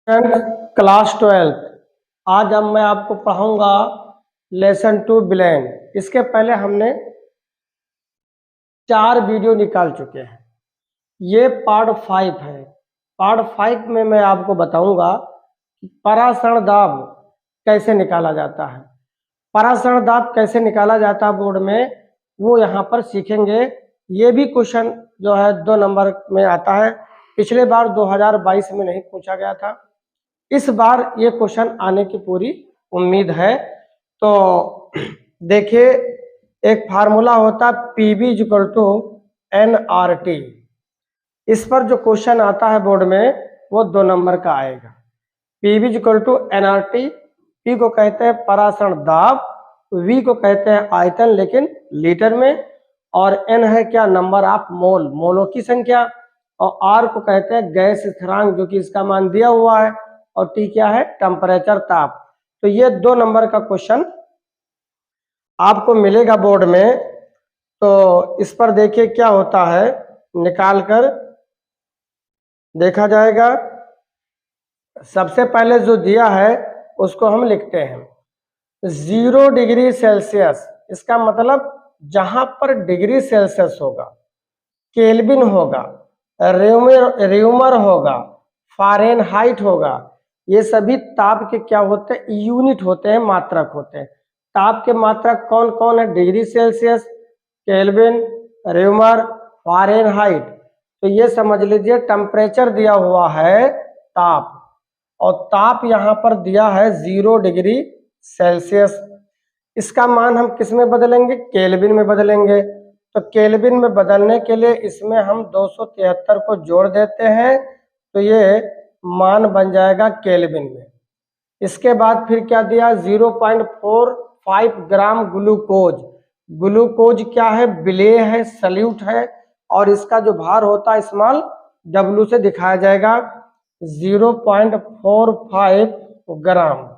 Student class 12। आज अब मैं आपको पढ़ाऊंगा लेसन 2 ब्लेंड। इसके पहले हमने 4 वीडियो निकाल चुके हैं। ये पार्ट 5 है। पार्ट 5 में मैं आपको बताऊंगा कि परासरण दाब कैसे निकाला जाता है। परासरण दाब कैसे निकाला जाता है बोर्ड में, वो यहाँ पर सीखेंगे। ये भी क्वेश्चन जो है 2 नंबर में आता है। पिछले बार 2022 में नहीं पूछा गया था, इस बार ये क्वेश्चन आने की पूरी उम्मीद है। तो देखिए, एक फार्मूला होता है पीवी इक्वल टू एनआरटी। इस पर जो क्वेश्चन आता है बोर्ड में वो 2 नंबर का आएगा। PV equal to NRT. P को कहते हैं परासरण दाब, वी को कहते हैं आयतन लेकिन लीटर में, और एन है क्या, नंबर ऑफ मोल, मोलों की संख्या, और आर को कहते हैं गैस स्थिरांक जो कि इसका मान दिया हुआ है, और टी क्या है, टेम्परेचर, ताप। तो ये 2 नंबर का क्वेश्चन आपको मिलेगा बोर्ड में। तो इस पर देखिए क्या होता है, निकाल कर देखा जाएगा। सबसे पहले जो दिया है उसको हम लिखते हैं 0 डिग्री सेल्सियस। इसका मतलब जहां पर डिग्री सेल्सियस होगा, केल्विन होगा, र्यूमर होगा, फारेनहाइट होगा, ये सभी ताप के क्या होते हैं, यूनिट होते हैं, मात्रक होते हैं। ताप के मात्रक कौन कौन है, degree Celsius, kelvin, rumour, Fahrenheit. तो ये समझ लीजिए टेम्परेचर दिया हुआ है ताप, और ताप यहाँ पर दिया है 0 डिग्री सेल्सियस। इसका मान हम किस में बदलेंगे, केल्विन में बदलेंगे। तो केल्विन में बदलने के लिए इसमें हम 273 को जोड़ देते हैं, तो ये मान बन जाएगा केल्विन में। इसके बाद फिर क्या दिया, 0.45 ग्राम ग्लूकोज। ग्लूकोज क्या है, विलेय है, सल्यूट है, और इसका जो भार होता है स्मॉल डब्लू से दिखाया जाएगा 0.45 ग्राम।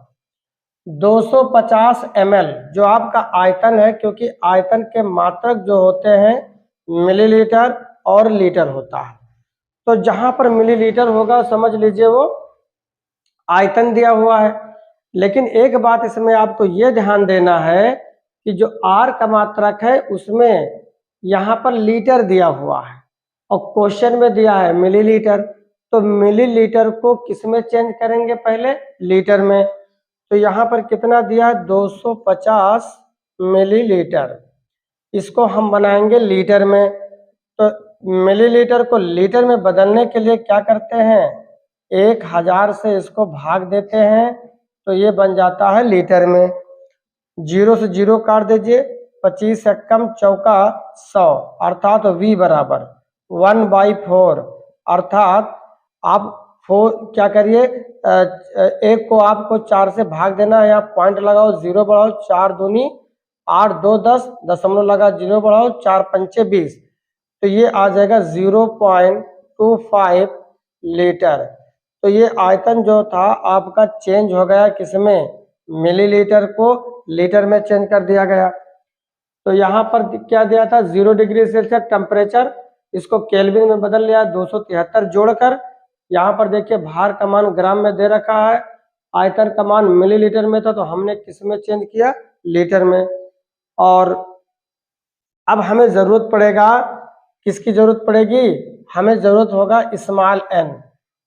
250 ml जो आपका आयतन है, क्योंकि आयतन के मात्रक जो होते हैं मिलीलीटर और लीटर होता है। तो जहां पर मिलीलीटर होगा समझ लीजिए वो आयतन दिया हुआ है। लेकिन एक बात इसमें आपको ये ध्यान देना है कि जो आर का मात्रक है उसमें यहाँ पर लीटर दिया हुआ है, और क्वेश्चन में दिया है मिलीलीटर। तो मिलीलीटर को किस में चेंज करेंगे, पहले लीटर में। तो यहाँ पर कितना दिया है, 250 मिलीलीटर। इसको हम बनाएंगे लीटर में। तो मिलीलीटर को लीटर में बदलने के लिए क्या करते हैं, 1000 से इसको भाग देते हैं, तो ये बन जाता है लीटर में। 0 से 0 काट दीजिए, 25 से कम चौका 100, अर्थात v बराबर 1/4। अर्थात आप क्या करिए, एक को आपको 4 से भाग देना है, यहाँ पॉइंट लगाओ, 0 बढ़ाओ, 4 दूनी 8, 2 10, दशमलव लगा, 0 बढ़ाओ, 4 पंचे 20, तो ये आ जाएगा 0.25 लीटर। तो ये आयतन जो था आपका चेंज हो गया किसमें, मिलीलीटर को लीटर में चेंज कर दिया गया। तो यहाँ पर क्या दिया था, 0 डिग्री सेल्सियस टेम्परेचर, इसको केल्विन में बदल लिया 273 जोड़कर। यहाँ पर देखिए भार का मान ग्राम में दे रखा है, आयतन का मान मिलीलीटर में था, तो हमने किस में चेंज किया, लीटर में। और अब हमें जरूरत पड़ेगा, किसकी जरूरत पड़ेगी, हमें जरूरत होगा स्मॉल एन।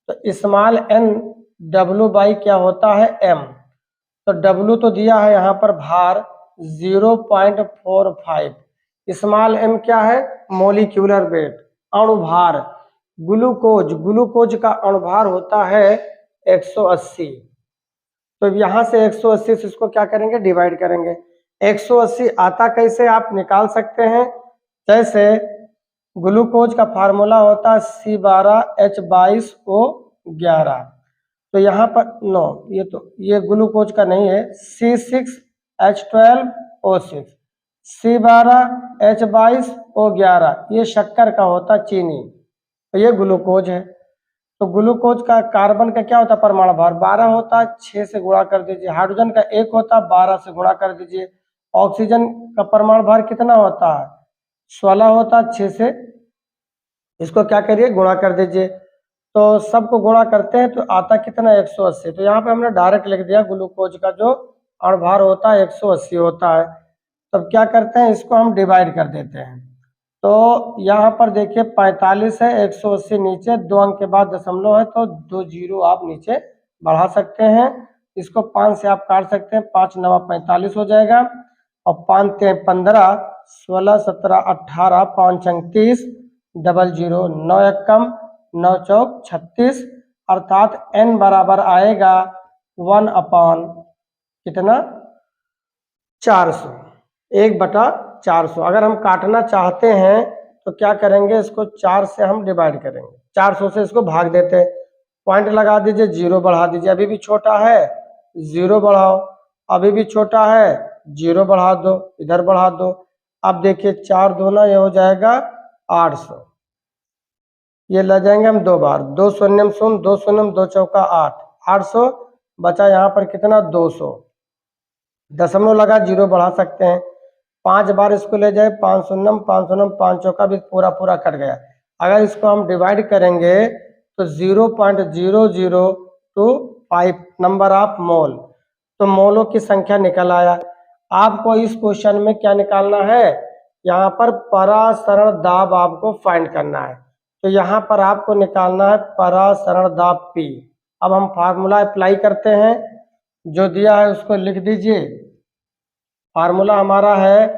तो स्मॉल एन डब्लू बाई क्या होता है, एम। तो डब्लू तो दिया है यहाँ पर भार 0.45, स्मॉल एम क्या है, मोलिक्यूलर वेट, अणुभार। ग्लूकोज, ग्लूकोज का अणुभार होता है 180। तो यहाँ से 180 से इसको क्या करेंगे, डिवाइड करेंगे। 180 आता कैसे आप निकाल सकते हैं, जैसे ग्लूकोज का फार्मूला होता है C12H22O11। तो यहाँ पर नो, ये ग्लूकोज का नहीं है, C6H12O6, C12H22O11 ये शक्कर का होता है, चीनी। तो ये ग्लूकोज है। तो ग्लूकोज का कार्बन का क्या होता है, परमाणु भार 12 होता है, 6 से गुणा कर दीजिए। हाइड्रोजन का 1 होता है, 12 से गुणा कर दीजिए। ऑक्सीजन का परमाणु भार कितना होता है, 16 होता है, 6 से इसको क्या करिए, गुणा कर दीजिए। तो सबको गुणा करते हैं तो आता कितना 180। तो यहाँ पे हमने डायरेक्ट लिख दिया ग्लूकोज का जो अणुभार होता है 180 होता है। तब क्या करते हैं, इसको हम डिवाइड कर देते हैं। तो यहाँ पर देखिए 45 है, 180 नीचे 2 अंक के बाद दशमलव है तो 2 जीरो आप नीचे बढ़ा सकते हैं। इसको 5 से आप काट सकते हैं, 5 9 45 हो जाएगा और 5 3 15 16 17 18 5 अंक 30 डबल जीरो 9 एक कम 9 चौक 36 अर्थात n बराबर आएगा 1 अपॉन कितना 400, 1/400। अगर हम काटना चाहते हैं तो क्या करेंगे, इसको 4 से हम डिवाइड करेंगे, 400 से इसको भाग देते हैं। पॉइंट लगा दीजिए, जीरो बढ़ा दीजिए, अभी भी छोटा है जीरो बढ़ाओ, अभी भी छोटा है जीरो बढ़ा दो, इधर बढ़ा दो। अब देखिए 4 दूना ये हो जाएगा 800, ये ले जाएंगे हम 2 बार, 2 शून्यम शून्य 2 शून्यम 2 चौका 8, 800 बचा यहाँ पर कितना 200, दशमलव लगा जीरो बढ़ा सकते हैं। 5 बार इसको ले जाए, 5 शून्यम 5 शून्यम 5 चौका भी पूरा पूरा कट गया। अगर इसको हम डिवाइड करेंगे तो 0.0025 नंबर ऑफ मोल, तो मोलों की संख्या निकल आया। आपको इस क्वेश्चन में क्या निकालना है, यहाँ पर परासरण दाब आपको फाइंड करना है। तो यहाँ पर आपको निकालना है परासरण दाब P। अब हम फार्मूला अप्लाई करते हैं, जो दिया है उसको लिख दीजिए। फार्मूला हमारा है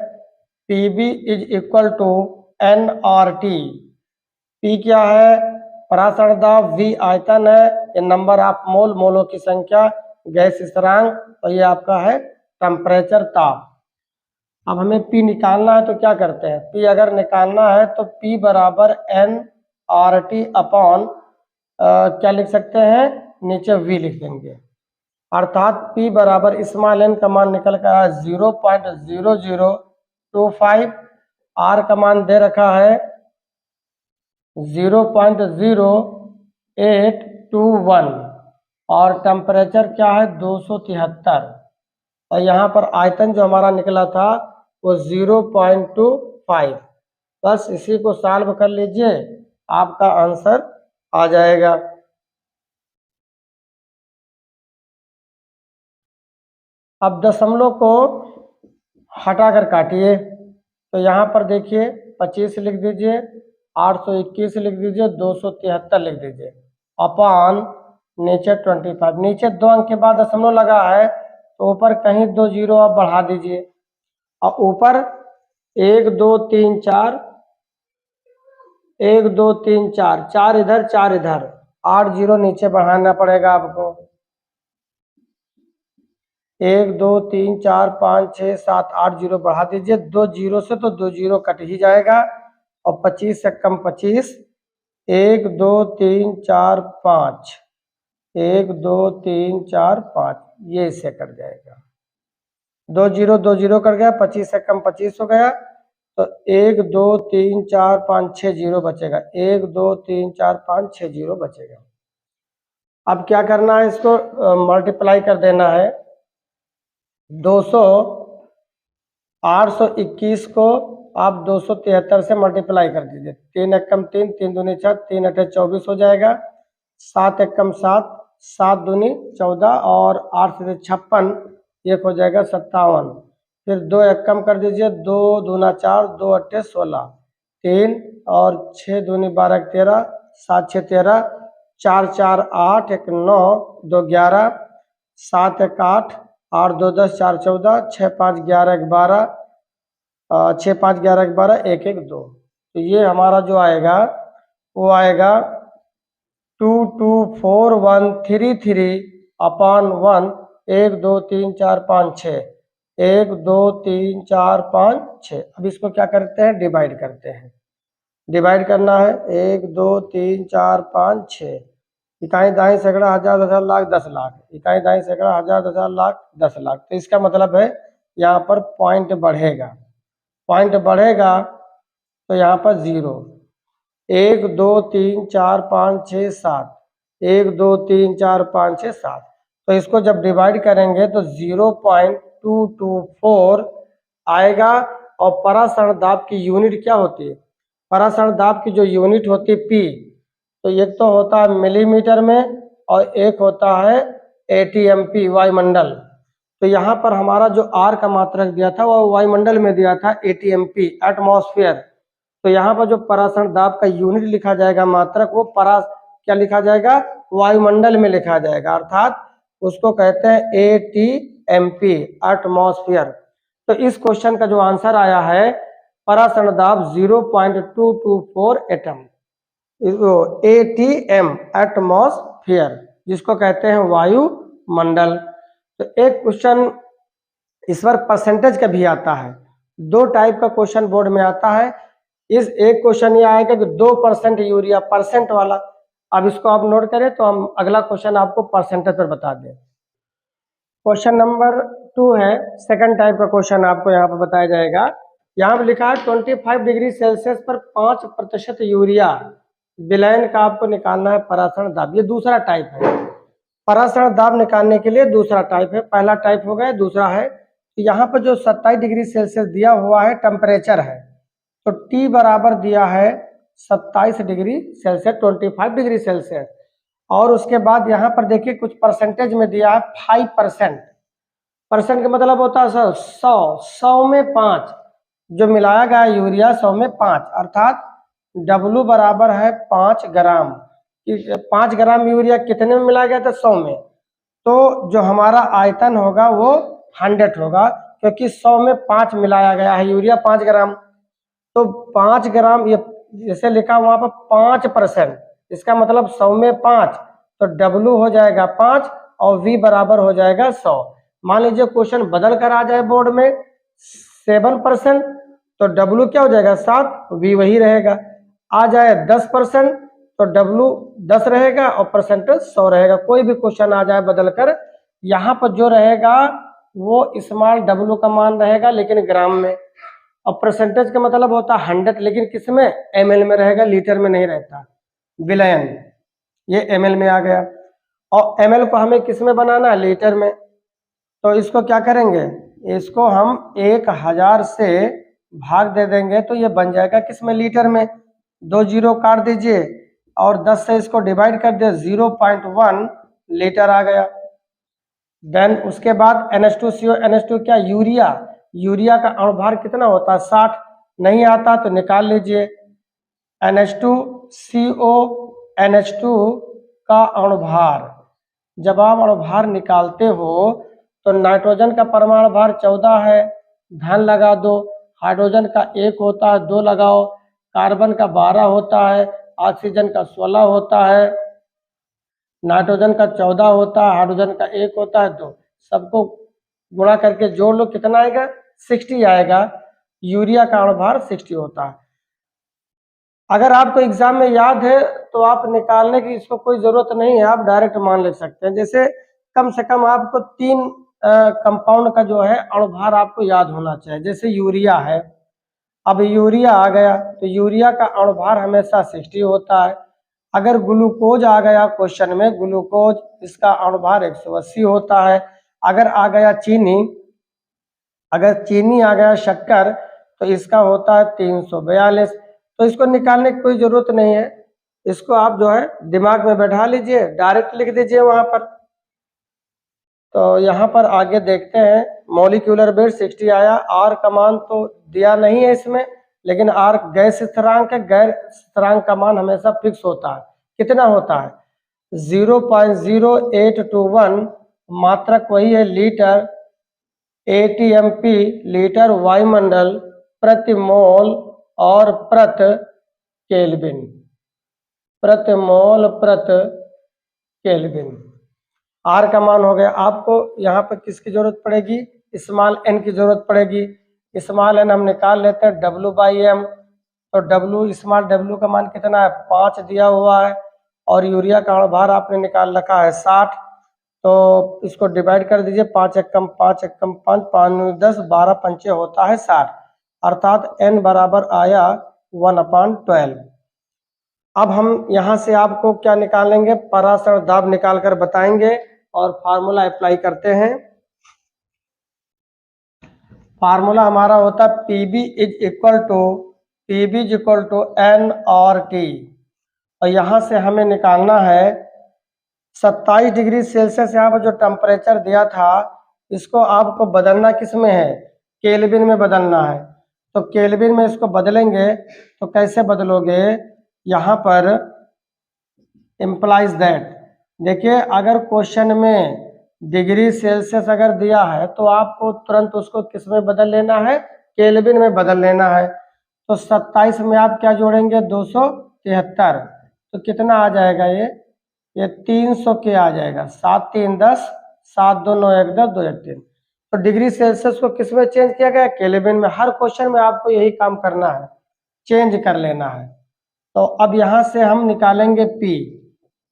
PB is equal to nRT। P क्या है, परासरण दाब, V आयतन है, ये नंबर ऑफ मोल, मोलों की संख्या, गैस स्थिरांक और ये आपका है टेम्परेचर ताप। अब हमें P निकालना है तो क्या करते हैं, P अगर निकालना है तो P बराबर nRT अपॉन क्या लिख सकते हैं, नीचे V लिख देंगे, अर्थात P बराबर स्मॉल n का मान निकल कर आया 0.0025, R का मान दे रखा है 0.0821 और टेम्परेचर क्या है 273 और यहाँ पर आयतन जो हमारा निकला था वो 0.25। बस इसी को सॉल्व कर लीजिए, आपका आंसर आ जाएगा। अब दशमलव को हटाकर काटिए, तो यहाँ पर देखिए 25 लिख दीजिए, 821 लिख दीजिए, 273 लिख दीजिए अपॉन नीचे 25। नीचे 2 अंक के बाद दशमलव लगा है तो ऊपर कहीं 2 जीरो आप बढ़ा दीजिए और ऊपर 1 2 3 4 1 2 3 4 4 इधर 4 इधर, 8 जीरो नीचे बढ़ाना पड़ेगा आपको। 1 2 3 4 5 6 7 8 जीरो बढ़ा दीजिए, 2 जीरो से तो 2 जीरो कट ही जाएगा और 25 से कम 25, 1 2 3 4 5, 1 2 3 4 5, ये इससे कट जाएगा, 2 जीरो कट गया, 25 से कम 25 हो गया तो 1 2 3 4 5 6 जीरो बचेगा, 1 2 3 4 5 6 जीरो बचेगा। अब क्या करना है, इसको मल्टीप्लाई कर देना है। 821 को आप 273 से मल्टीप्लाई कर दीजिए, 3 एकम 3, 3 दूनी 6, 3 अठे 24 हो जाएगा, 7 एकम 7, 7 दूनी 14 और 8 से 56, एक हो जाएगा 57। फिर 2 एकम कर दीजिए, 2 दूना 4, 2 अट्ठे 16, 3 और 6 दूनी 12 13, 7 6 13, 4 4 8, 1 9, 2 11, 7 1 8, 8 2 10, 4 14, 6 5 11 12, 6 5 11 12, 1 1 2। तो ये हमारा जो आएगा वो आएगा 224133 अपॉन 1, 1 2 3 4 5 6, 1 2 3 4 5 6। अब इसको क्या करते हैं, डिवाइड करते हैं। डिवाइड करना है 1 2 3 4 5 6, इकाई दाई सैकड़ा हजार दशा लाख 10 लाख, इकाई दाई सैकड़ा हजार दशा लाख 10 लाख। तो इसका मतलब है यहाँ पर पॉइंट बढ़ेगा, पॉइंट बढ़ेगा तो यहाँ पर 0, 1 2 3 4 5 6 7, 1 2 3 4 5 6 7। तो इसको जब डिवाइड करेंगे तो 0.224 आएगा। और परासरण दाब की यूनिट क्या होती है, परासरण दाब की जो यूनिट होती है P, तो एक तो होता है मिलीमीटर में और एक होता है ATMP वायुमंडल। तो यहाँ पर हमारा जो R का मात्रक दिया था वो वायुमंडल में दिया था ATMP एटमॉस्फेयर। तो यहाँ पर जो परासरण दाब का यूनिट लिखा जाएगा मात्रक, वो क्या लिखा जाएगा, वायुमंडल में लिखा जाएगा, अर्थात उसको कहते हैं ATMP एटमॉस्फेयर। तो इस क्वेश्चन का जो आंसर आया है परासरण दाब 0.224 एटम, ATM एटमॉस्फेयर, जिसको कहते हैं वायुमंडल। तो एक क्वेश्चन इस पर परसेंटेज का भी आता है। दो टाइप का क्वेश्चन बोर्ड में आता है। इस एक क्वेश्चन ये आएगा कि 2% यूरिया, परसेंट वाला। अब इसको आप नोट करें तो हम अगला क्वेश्चन आपको परसेंटेज पर बता दें। क्वेश्चन नंबर 2 है, सेकंड टाइप का क्वेश्चन आपको यहाँ पर बताया जाएगा। यहाँ पर लिखा है 25 डिग्री सेल्सियस पर 5% यूरिया विलयन का आपको निकालना है परासरण दाब। ये दूसरा टाइप है, परासरण दाब निकालने के लिए दूसरा टाइप है। पहला टाइप हो गया, दूसरा है। तो यहाँ पर जो 27 डिग्री सेल्सियस दिया हुआ है टेम्परेचर है, तो T बराबर दिया है 27 डिग्री सेल्सियस, 25 डिग्री सेल्सियस। और उसके बाद यहाँ पर देखिए कुछ परसेंटेज में दिया है 5%। परसेंट का मतलब होता है सर 100 में 5, जो मिलाया गया यूरिया 100 में 5, अर्थात W बराबर है 5 ग्राम। 5 ग्राम यूरिया कितने में मिलाया गया था, 100 में। तो जो हमारा आयतन होगा वो 100 होगा, क्योंकि 100 में 5 मिलाया गया है यूरिया 5 ग्राम। तो 5 ग्राम, ये जैसे लिखा वहां पर 5%, इसका मतलब 100 में 5, तो W हो जाएगा 5 और V बराबर हो जाएगा 100। मान लीजिए क्वेश्चन बदल कर आ जाए बोर्ड में 7%, तो W क्या हो जाएगा 7, V वही रहेगा। आ जाए 10%, तो W 10 रहेगा और परसेंटेज 100 रहेगा। कोई भी क्वेश्चन आ जाए बदल कर, यहाँ पर जो रहेगा वो स्मॉल W का मान रहेगा लेकिन ग्राम में, और परसेंटेज का मतलब होता है 100, लेकिन किस में, ml में रहेगा, लीटर में नहीं रहता। विलयन ये ml में आ गया, और ml को हमें किस में बनाना है, लीटर में। तो इसको क्या करेंगे, इसको हम 1000 से भाग दे देंगे तो ये बन जाएगा किस में, लीटर में। 2 जीरो काट दीजिए और 10 से इसको डिवाइड कर दे, 0.1 लीटर आ गया। देन उसके बाद NH2CO, NH2 क्या, यूरिया। यूरिया का अणुभार कितना होता है, 60। नहीं आता तो निकाल लीजिए। NH2CO, NH2 का अणुभार, जब आप अणुभार निकालते हो तो नाइट्रोजन का परमाणु भार 14 है, धन लगा दो। हाइड्रोजन का 1 होता है, 2 लगाओ। कार्बन का 12 होता है, ऑक्सीजन का 16 होता है, नाइट्रोजन का 14 होता है, हाइड्रोजन का 1 होता है, 2। सबको गुणा करके जोड़ लो, कितना आएगा, 60 आएगा। यूरिया का अणुभार 60 होता है। अगर आपको एग्जाम में याद है तो आप निकालने की इसको कोई जरूरत नहीं है, आप डायरेक्ट मान ले सकते हैं। जैसे कम से कम आपको 3 कंपाउंड का जो है अणुभार आपको याद होना चाहिए। जैसे यूरिया है, अब यूरिया आ गया तो यूरिया का अणुभार हमेशा 60 होता है। अगर ग्लूकोज आ गया क्वेश्चन में, ग्लूकोज, इसका अणुभार 180 होता है। अगर आ गया चीनी, अगर चीनी आ गया शक्कर, तो इसका होता है 342। तो इसको निकालने की कोई जरूरत नहीं है, इसको आप जो है दिमाग में बैठा लीजिए, डायरेक्ट लिख दीजिए वहां पर। तो यहाँ पर आगे देखते हैं, मॉलिक्यूलर वेट 60 आया। आर का मान तो दिया नहीं है इसमें, लेकिन आर गैस स्थिरांक है, गैर स्थिरांक का मान हमेशा फिक्स होता है। कितना होता है, 0.0821, मात्रक वही है लीटर, ATMP लीटर वायुमंडल प्रति मोल और प्रति केल्विन, प्रति मोल प्रति केल्विन। आर का मान हो गया। आपको यहाँ पर किसकी जरूरत पड़ेगी, स्मॉल एन की जरूरत पड़ेगी। स्मॉल एन हम निकाल लेते हैं W/m। तो W, स्मॉल W का मान कितना है, 5 दिया हुआ है, और यूरिया का अणुभार आपने निकाल रखा है 60। तो इसको डिवाइड कर दीजिए, 5 एकम 5 एकम 5, 5 10, 12 पंचे होता है 60, अर्थात n बराबर आया 1/12। अब हम यहाँ से आपको क्या निकालेंगे, परासरण दाब निकाल कर बताएंगे और फार्मूला अप्लाई करते हैं। फार्मूला हमारा होता है PB is equal to NRT। और यहाँ से हमें निकालना है 27 डिग्री सेल्सियस। यहाँ पर जो टेम्परेचर दिया था इसको आपको बदलना किस में है, केल्विन में बदलना है। तो केल्विन में इसको बदलेंगे तो कैसे बदलोगे, यहाँ पर इम्प्लाइज दैट, देखिए अगर क्वेश्चन में डिग्री सेल्सियस अगर दिया है तो आपको तुरंत उसको किस में बदल लेना है, केल्विन में बदल लेना है। तो 27 में आप क्या जोड़ेंगे, 273, तो कितना आ जाएगा ये 300 के आ जाएगा। 7 3 10, 7 2 9 1 10, 2 1 3। तो डिग्री सेल्सियस को किस में चेंज किया गया, केल्विन में। हर क्वेश्चन में आपको यही काम करना है, चेंज कर लेना है। तो अब यहाँ से हम निकालेंगे P,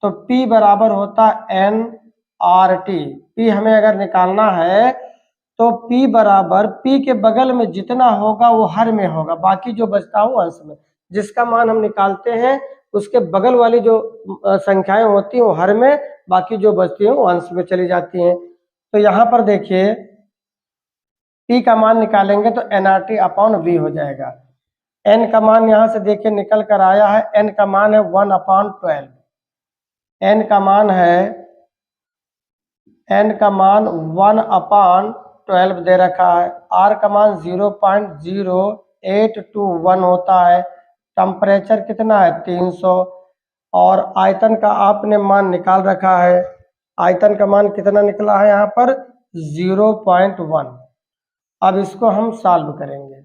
तो P बराबर होता nRT। P हमें अगर निकालना है तो P बराबर P के बगल में जितना होगा वो हर में होगा, बाकी जो बचता हो अंश में। जिसका मान हम निकालते हैं उसके बगल वाली जो संख्याएं होती हैं वो हर में, बाकी जो बचती हैं वो अंश में चली जाती हैं। तो यहाँ पर देखिए P का मान निकालेंगे तो nRT अपॉन V हो जाएगा। n का मान यहाँ से देखिए निकल कर आया है, n का मान है 1/12। n का मान है, n का मान 1/12 दे रखा है। r का मान 0.0821 होता है। टेम्परेचर कितना है 300, और आयतन का आपने मान निकाल रखा है। आयतन का मान कितना निकला है यहाँ पर 0.1। अब इसको हम सॉल्व करेंगे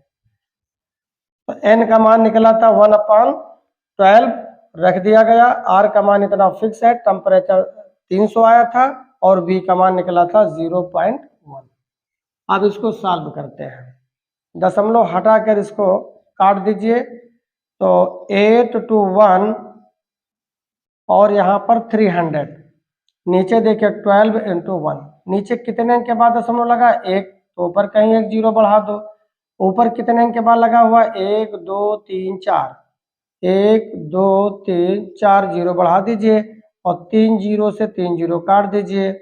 तो n का मान निकला था 1/12 रख दिया गया। r का मान इतना फिक्स है, टेम्परेचर 300 आया था, और v का मान निकला था 0.1। अब इसको सॉल्व करते हैं, दशमलव हटाकर इसको काट दीजिए। तो 8 to 1 और यहाँ पर 300, नीचे देखिए 12 into 1, नीचे कितने के बाद दशमलव लगा, 1, तो ऊपर कहीं एक जीरो बढ़ा दो। ऊपर कितने के बाद लगा हुआ, 1 2 3 4, 1 2 3 4 जीरो बढ़ा दीजिए, और 3 जीरो से 3 जीरो काट दीजिए।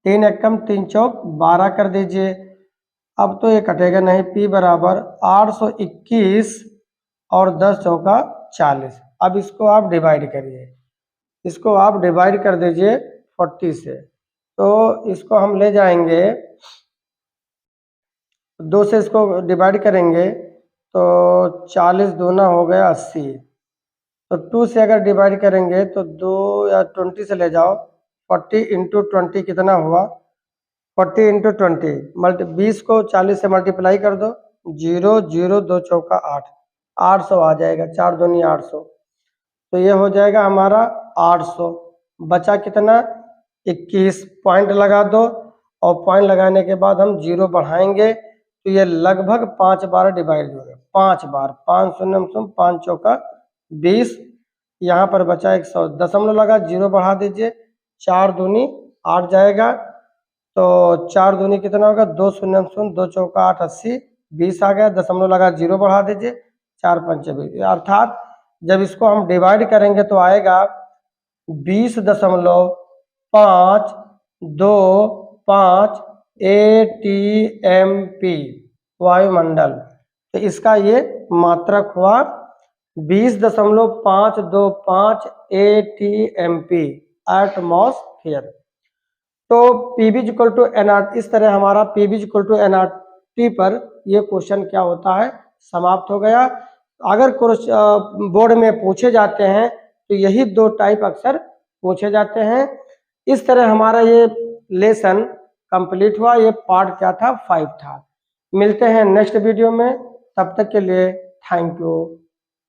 3 एकम 3 चौक 12 कर दीजिए। अब तो ये कटेगा नहीं। P बराबर 821 और 10 चौका 40। अब इसको आप डिवाइड करिए, इसको आप डिवाइड कर दीजिए 40 से। तो इसको हम ले जाएंगे, 2 से इसको डिवाइड करेंगे तो 40 दूना हो गया 80। तो 2 से अगर डिवाइड करेंगे तो 2 या 20 से ले जाओ, 40 इंटू 20 कितना हुआ, 40 इंटू 20 20 को 40 से मल्टीप्लाई कर दो, 0 0 2 चौका 8, 800 आ जाएगा। 4 दूनी 800, तो ये हो जाएगा हमारा 800। बचा कितना 21, पॉइंट लगा दो, और पॉइंट लगाने के बाद हम जीरो बढ़ाएंगे तो ये लगभग 5 बार डिवाइड होगा। 5 बार, 5 शून्य 5 चौका 20, यहाँ पर बचा 100, दशमलव लगा, जीरो बढ़ा दीजिए, 4 दूनी 8 जाएगा। तो 4 दूनी कितना होगा, 2 शून्य 2 चौका 8, 80, 20 आ गया, दशमलव लगा, जीरो बढ़ा दीजिए, 4 पंचे 20। अर्थात जब इसको हम डिवाइड करेंगे तो आएगा 20.525 ATMP वायुमंडल। तो इसका ये मात्रक हुआ 20.525 ATMP एटमॉस्फेयर। तो PV इक्वल टू nRT, इस तरह हमारा PV इक्वल टू nRT पर ये क्वेश्चन क्या होता है, समाप्त हो गया। अगर बोर्ड में पूछे जाते हैं तो यही 2 टाइप अक्सर पूछे जाते हैं। इस तरह हमारा ये लेसन कंप्लीट हुआ। ये पार्ट क्या था, 5 था। मिलते हैं नेक्स्ट वीडियो में, तब तक के लिए थैंक यू।